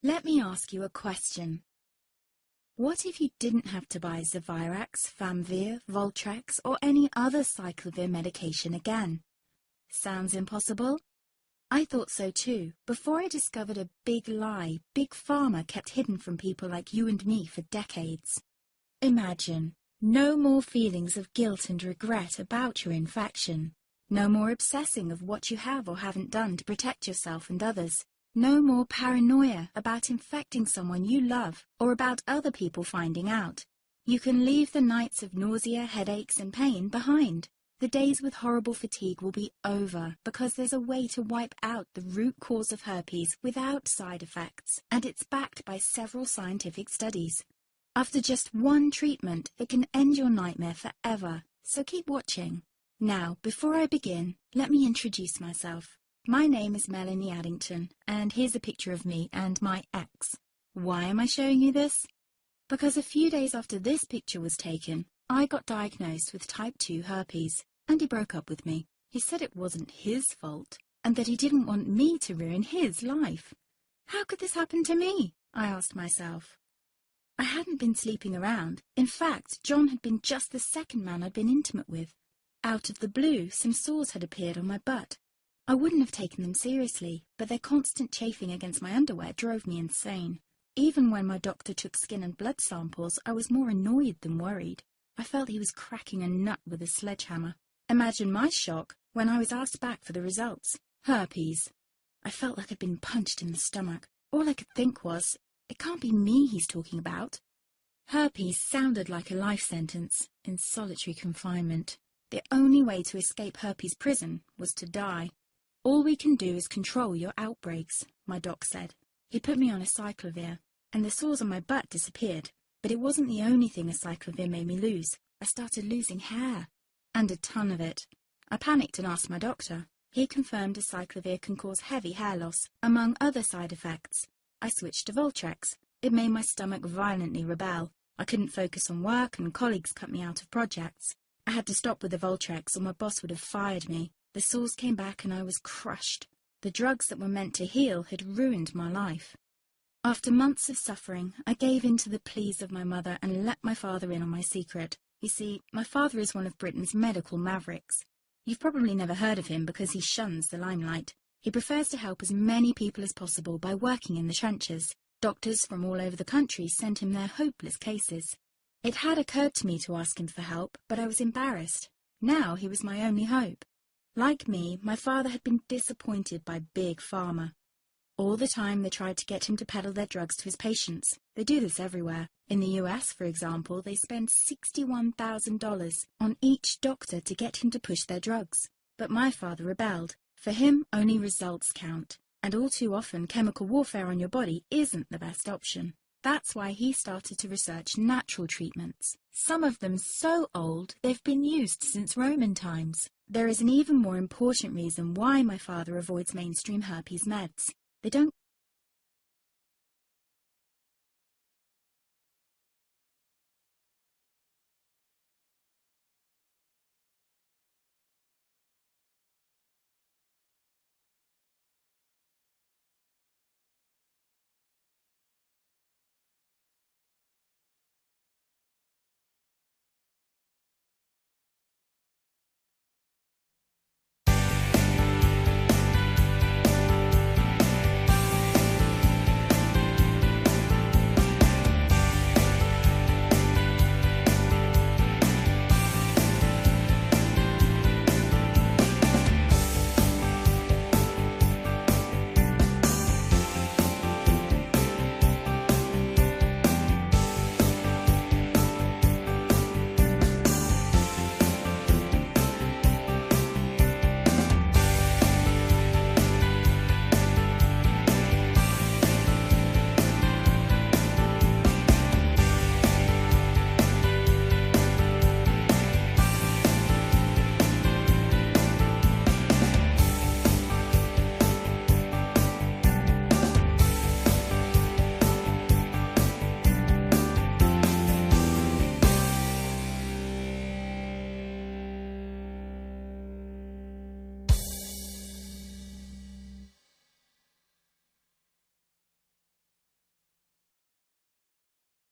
Let me ask you a question. What if you didn't have to buy Zevirax, Famvir, Voltrex, or any other cyclovir medication again? Sounds impossible? I thought so too, before I discovered a big lie Big Pharma kept hidden from people like you and me for decades. Imagine, no more feelings of guilt and regret about your infection. No more obsessing of what you have or haven't done to protect yourself and others. No more paranoia about infecting someone you love or about other people finding out. You can leave the nights of nausea, headaches and pain behind. The days with horrible fatigue will be over because there's a way to wipe out the root cause of herpes without side effects, and it's backed by several scientific studies. After just one treatment, it can end your nightmare forever, so keep watching. Now, before I begin, let me introduce myself. My name is Melanie Addington, and here's a picture of me and my ex. Why am I showing you this? Because a few days after this picture was taken, I got diagnosed with type 2 herpes, and he broke up with me. He said it wasn't his fault, and that he didn't want me to ruin his life. How could this happen to me? I asked myself. I hadn't been sleeping around. In fact, John had been just the second man I'd been intimate with. Out of the blue, some sores had appeared on my butt. I wouldn't have taken them seriously, but their constant chafing against my underwear drove me insane. Even when my doctor took skin and blood samples, I was more annoyed than worried. I felt he was cracking a nut with a sledgehammer. Imagine my shock when I was asked back for the results. Herpes. I felt like I'd been punched in the stomach. All I could think was, it can't be me he's talking about. Herpes sounded like a life sentence in solitary confinement. The only way to escape herpes prison was to die. All we can do is control your outbreaks, my doc said. He put me on a cyclovir, and the sores on my butt disappeared. But it wasn't the only thing a cyclovir made me lose. I started losing hair, and a ton of it. I panicked and asked my doctor. He confirmed a cyclovir can cause heavy hair loss, among other side effects. I switched to Voltrex. It made my stomach violently rebel. I couldn't focus on work, and colleagues cut me out of projects. I had to stop with the Voltrex, or my boss would have fired me. The sores came back and I was crushed. The drugs that were meant to heal had ruined my life. After months of suffering, I gave in to the pleas of my mother and let my father in on my secret. You see, my father is one of Britain's medical mavericks. You've probably never heard of him because he shuns the limelight. He prefers to help as many people as possible by working in the trenches. Doctors from all over the country sent him their hopeless cases. It had occurred to me to ask him for help, but I was embarrassed. Now he was my only hope. Like me, my father had been disappointed by Big Pharma. All the time they tried to get him to peddle their drugs to his patients. They do this everywhere. In the US, for example, they spend $61,000 on each doctor to get him to push their drugs. But my father rebelled. For him, only results count. And all too often, chemical warfare on your body isn't the best option. That's why he started to research natural treatments. Some of them so old, they've been used since Roman times. There is an even more important reason why my father avoids mainstream herpes meds. They don't